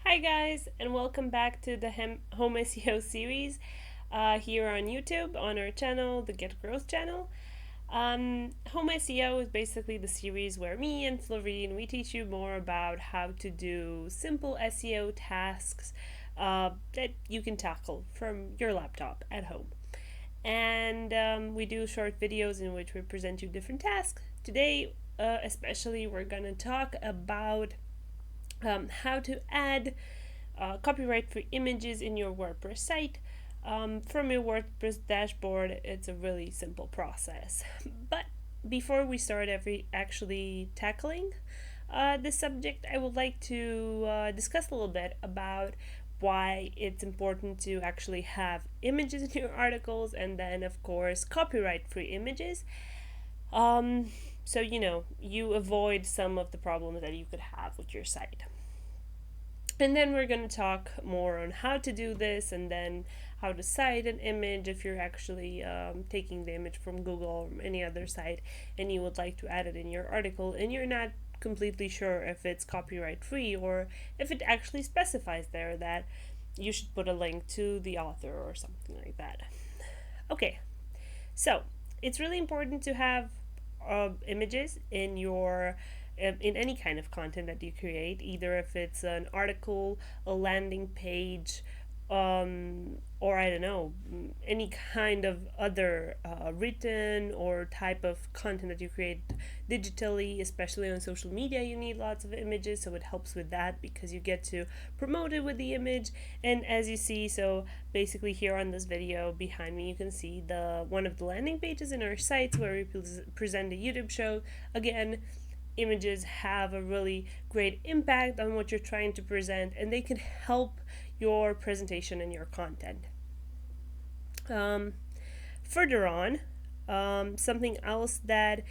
Hi guys, and welcome back to the Home SEO series here on YouTube on our channel, the Get Growth channel. Home SEO is basically the series where me and Florine, we teach you more about how to do simple SEO tasks that you can tackle from your laptop at home. And we do short videos in which we present you different tasks. Today, especially, we're going to talk about how to add copyright-free images in your WordPress site. From your WordPress dashboard, it's a really simple process. But before we start actually tackling this subject, I would like to discuss a little bit about why it's important to actually have images in your articles, and then of course copyright-free images. So you avoid some of the problems that you could have with your site. And then we're going to talk more on how to do this, and then how to cite an image if you're actually taking the image from Google or any other site and you would like to add it in your article and you're not completely sure if it's copyright free or if it actually specifies there that you should put a link to the author or something like that. Okay, so it's really important to have images in any kind of content that you create, either if it's an article, a landing page, or I don't know, any kind of other written or type of content that you create digitally. Especially on social media, you need lots of images, so it helps with that because you get to promote it with the image. And as you see, so basically here on this video behind me, you can see one of the landing pages in our sites where we present a YouTube show. Again, images have a really great impact on what you're trying to present, and they can help your presentation and your content. Further on, something else that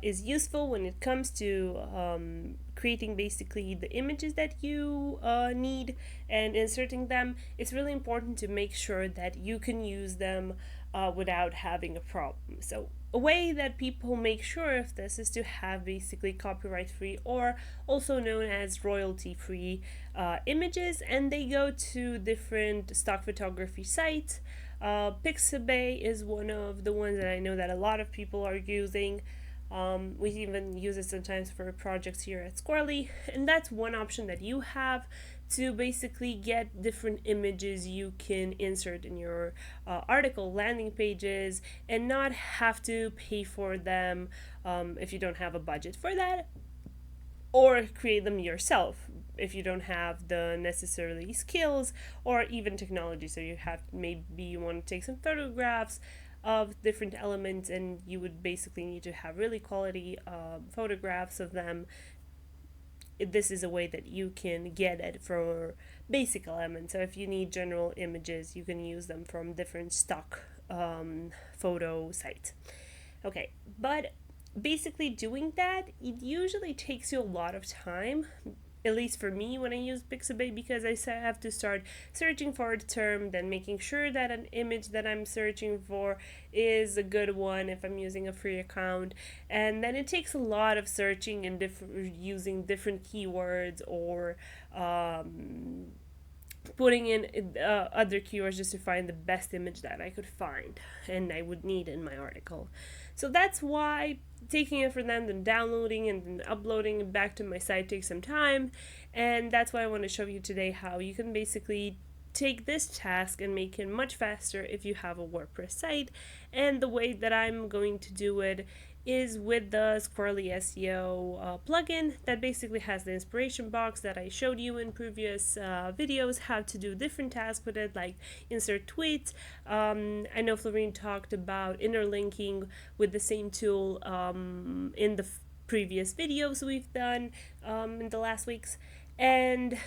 is useful when it comes to creating basically the images that you need and inserting them, it's really important to make sure that you can use them without having a problem. So a way that people make sure of this is to have basically copyright free, or also known as royalty free images, and they go to different stock photography sites. Pixabay is one of the ones that I know that a lot of people are using. We even use it sometimes for projects here at Squirrly, and that's one option that you have to basically get different images you can insert in your article landing pages and not have to pay for them if you don't have a budget for that, or create them yourself if you don't have the necessarily skills or even technology. So maybe you want to take some photographs of different elements, and you would basically need to have really quality photographs of them. This is a way that you can get it for basic elements. So if you need general images, you can use them from different stock photo sites. Okay, but basically doing that, it usually takes you a lot of time, at least for me when I use Pixabay, because I have to start searching for a term, then making sure that an image that I'm searching for is a good one if I'm using a free account. And then it takes a lot of searching and using different keywords, or putting in other keywords just to find the best image that I could find and I would need in my article. So that's why taking it from them, then downloading and then uploading it back to my site takes some time. And that's why I want to show you today how you can basically take this task and make it much faster if you have a WordPress site. And the way that I'm going to do it is with the Squirrly SEO plugin that basically has the inspiration box that I showed you in previous videos, how to do different tasks with it, like insert tweets. I know Florine talked about interlinking with the same tool in the previous videos we've done in the last weeks. And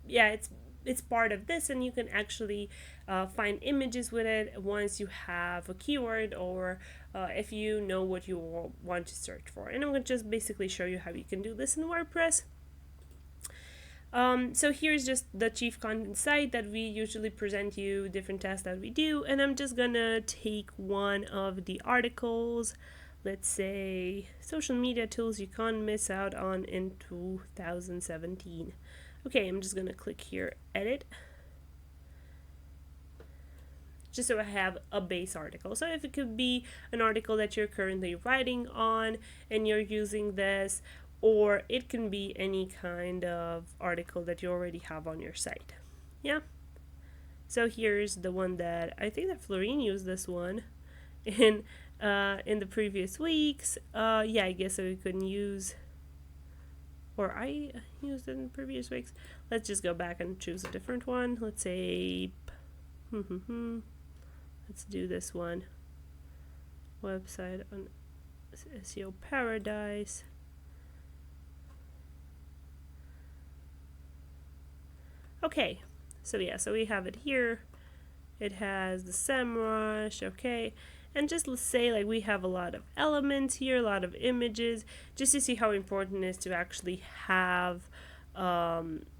yeah, it's part of this, and you can actually find images with it once you have a keyword, or if you know what you want to search for. And I'm going to just basically show you how you can do this in WordPress. So here's just the chief content site that we usually present you different tasks that we do, and I'm just gonna take one of the articles. let's say social media tools you can't miss out on in 2017. Okay, I'm just gonna click here, edit, just so I have a base article. So if it could be an article that you're currently writing on and you're using this, or it can be any kind of article that you already have on your site. Yeah. So here's the one that I think that Florine used this one in the previous weeks. Yeah, I guess we couldn't use, or I used it in previous weeks. Let's just go back and choose a different one. Let's say, let's do this one. Website on SEO Paradise. Okay, so yeah, so we have it here. It has the SEMrush, okay, and just let's say like we have a lot of elements here, a lot of images, just to see how important it is to actually have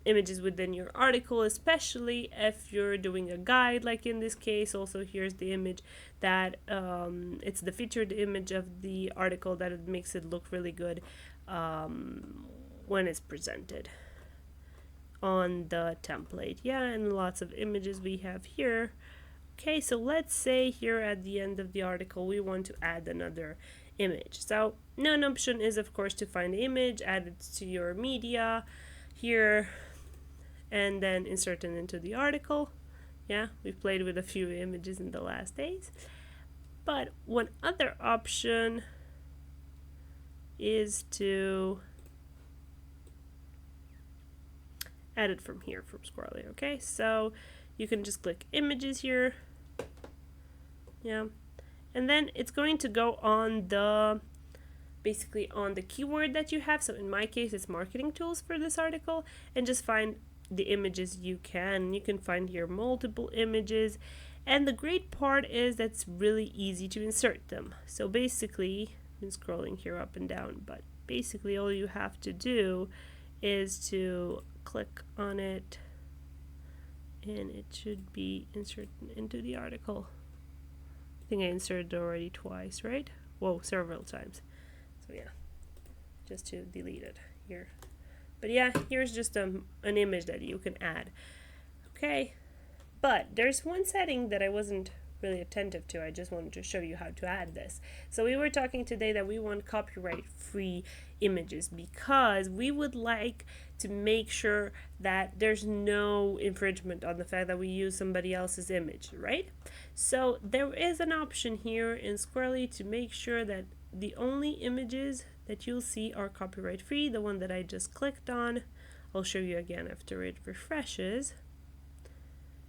images within your article, especially if you're doing a guide, like in this case. Also, here's the image that it's the featured image of the article that it makes it look really good when it's presented on the template. Yeah, and lots of images we have here. Okay, so let's say here at the end of the article we want to add another image. So one option is of course to find the image, add it to your media here, and then insert it into the article. Yeah, we've played with a few images in the last days. But one other option is to add it from here, from Squirrly. Okay, so you can just click images here. Yeah, and then it's going to go on the, basically on the keyword that you have. So in my case, it's marketing tools for this article, and just find the images you can. You can find here multiple images, and the great part is that's really easy to insert them. So basically, I'm scrolling here up and down, but basically all you have to do is to click on it and it should be inserted into the article. I think I inserted it already twice, right? Whoa, several times. So yeah, just to delete it here. But yeah, here's just an image that you can add. Okay, but there's one setting that I wasn't really attentive to. I just wanted to show you how to add this. So we were talking today that we want copyright-free images because we would like to make sure that there's no infringement on the fact that we use somebody else's image, right? So there is an option here in Squirrly to make sure that the only images that you'll see are copyright-free. The one that I just clicked on, I'll show you again after it refreshes.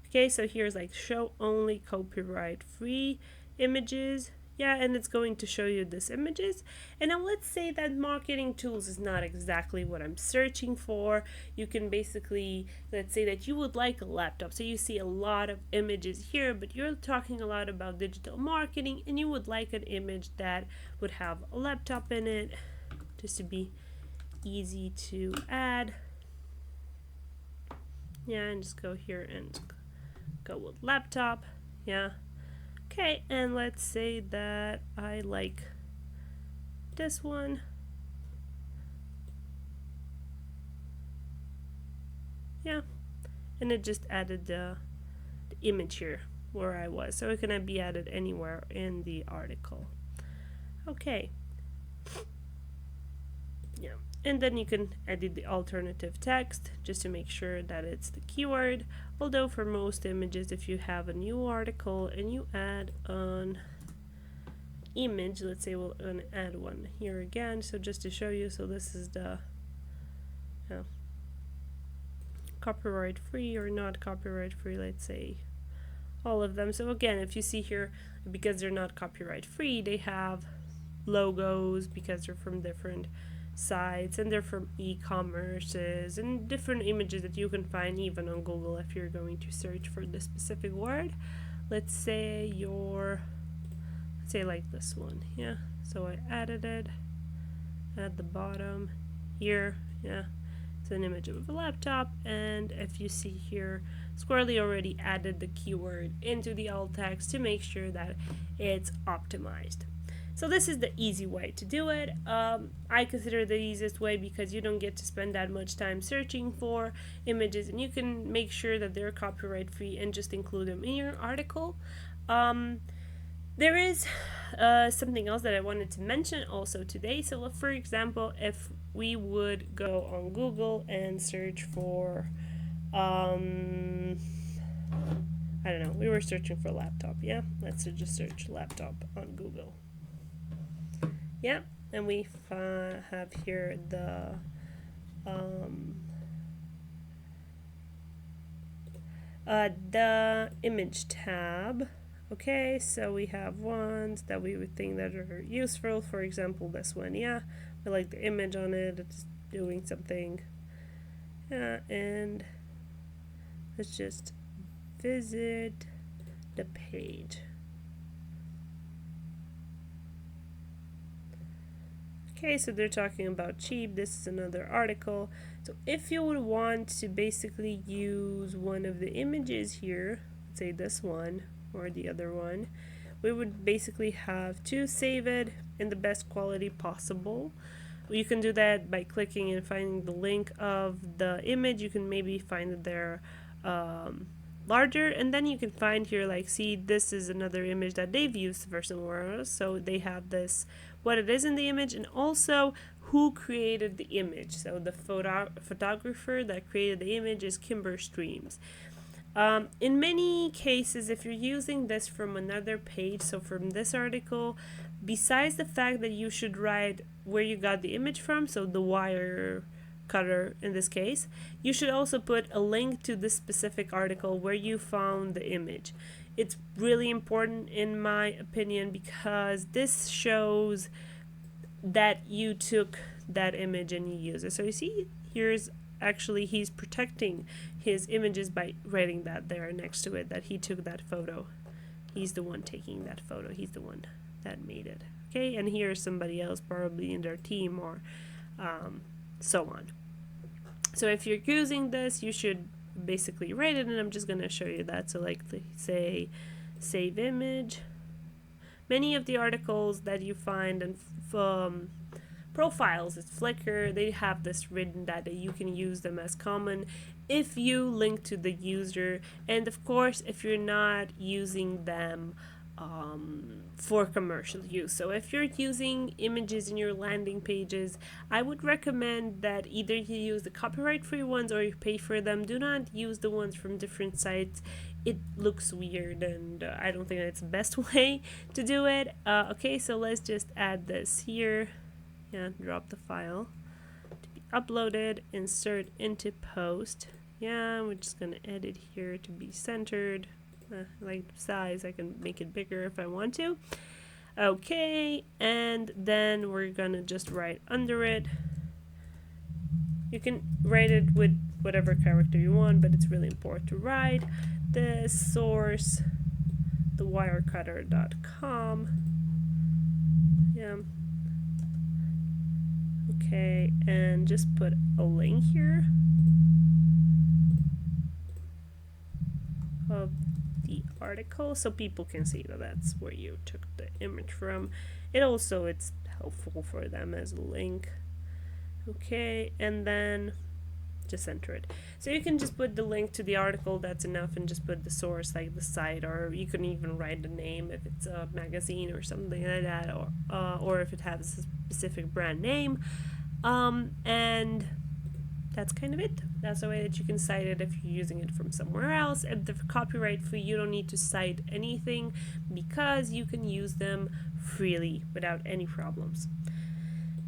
Okay, so here's like show only copyright-free images. Yeah, and it's going to show you these images. And now let's say that marketing tools is not exactly what I'm searching for. You can basically, let's say that you would like a laptop. So you see a lot of images here, but you're talking a lot about digital marketing and you would like an image that would have a laptop in it, just to be easy to add. Yeah, and just go here and go with laptop. Yeah. Okay, and let's say that I like this one. Yeah, and it just added the image here where I was, so it can be added anywhere in the article. Okay. Yeah, and then you can edit the alternative text just to make sure that it's the keyword. Although for most images, if you have a new article and you add an image, let's say we'll add one here again, so just to show you, so this is the copyright free or not copyright free, let's say all of them. So again, if you see here, because they're not copyright free, they have logos because they're from different sites and they're from e-commerces and different images that you can find even on Google if you're going to search for the specific word. Let's say like this one. Yeah, so I added it at the bottom here. Yeah, it's an image of a laptop, and if you see here, Squirrly already added the keyword into the alt text to make sure that it's optimized. So this is the easy way to do it. I consider the easiest way because you don't get to spend that much time searching for images, and you can make sure that they're copyright free and just include them in your article. There is something else that I wanted to mention also today. So for example, if we would go on Google and search for I don't know, we were searching for laptop, yeah? Let's just search laptop on Google. Yeah, and we have here the image tab. Okay, so we have ones that we would think that are useful. For example, this one, yeah, we like the image on it, it's doing something. Yeah, and let's just visit the page. Okay, so they're talking about cheap. This is another article. So if you would want to basically use one of the images here, let's say this one or the other one, we would basically have to save it in the best quality possible. You can do that by clicking and finding the link of the image. You can maybe find that they're larger, and then you can find here, like, see, this is another image that they've used for somewhere else. So they have this, what it is in the image, and also who created the image. So the photographer that created the image is Kimber Streams. In many cases, if you're using this from another page, so from this article, besides the fact that you should write where you got the image from, so the wire cutter in this case, you should also put a link to this specific article where you found the image. It's really important in my opinion because this shows that you took that image and you use it. So you see, here's actually, he's protecting his images by writing that there next to it, that he took that photo. He's the one taking that photo. He's the one that made it. Okay, and here's somebody else probably in their team or so on. So if you're using this, you should basically write it, and I'm just going to show you that. So like, say, save image. Many of the articles that you find in profiles, it's Flickr, they have this written that you can use them as common if you link to the user, and of course if you're not using them for commercial use. So if you're using images in your landing pages, I would recommend that either you use the copyright-free ones or you pay for them. Do not use the ones from different sites. It looks weird, and I don't think that's the best way to do it. Okay, so let's just add this here. Yeah, drop the file to be uploaded, insert into post. Yeah, we're just gonna edit here to be centered. Like size, I can make it bigger if I want to. Okay, and then we're gonna just write under it. You can write it with whatever character you want, but it's really important to write the source, thewirecutter.com. Yeah. Okay, and just put a link here of the article so people can see that that's where you took the image from. It's helpful for them as a link. Okay, and then just enter it. So you can just put the link to the article, that's enough, and just put the source, like the site, or you can even write the name if it's a magazine or something like that, or if it has a specific brand name. And that's kind of it. That's the way that you can cite it if you're using it from somewhere else. If they're copyright free, you don't need to cite anything because you can use them freely without any problems.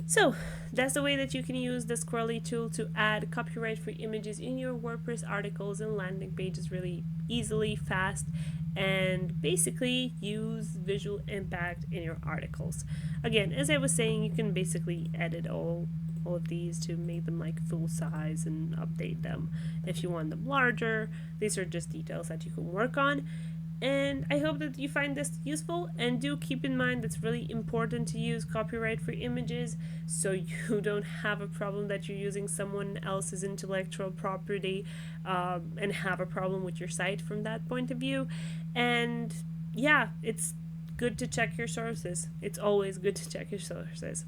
So that's the way that you can use the Squirrly tool to add copyright-free images in your WordPress articles and landing pages really easily, fast, and basically use visual impact in your articles. Again, as I was saying, you can basically edit all of these to make them like full size and update them if you want them larger. These are just details that you can work on. And I hope that you find this useful, and do keep in mind that's really important to use copyright-free images so you don't have a problem that you're using someone else's intellectual property and have a problem with your site from that point of view. And yeah, it's good to check your sources. It's always good to check your sources.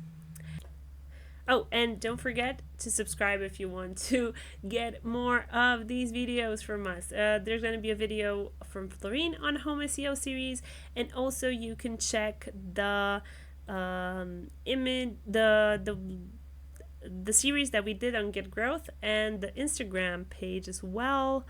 Oh, and don't forget to subscribe if you want to get more of these videos from us. There's going to be a video from Florine on Home SEO series, and also you can check the image, the series that we did on Get Growth, and the Instagram page as well.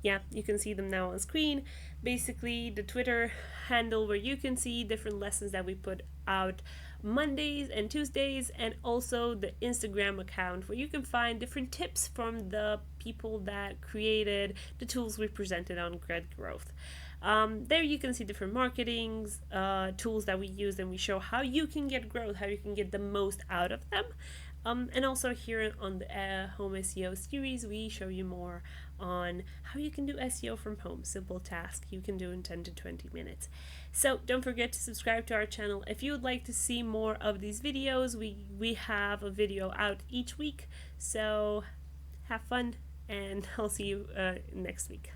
Yeah, you can see them now on screen. Basically, the Twitter handle where you can see different lessons that we put out Mondays and Tuesdays, and also the Instagram account where you can find different tips from the people that created the tools we presented on Get Growth. There you can see different marketings, tools that we use, and we show how you can get growth, how you can get the most out of them. And also here on the Home SEO series, we show you more on how you can do SEO from home. Simple task you can do in 10 to 20 minutes. So don't forget to subscribe to our channel. If you would like to see more of these videos, we have a video out each week. So have fun, and I'll see you next week.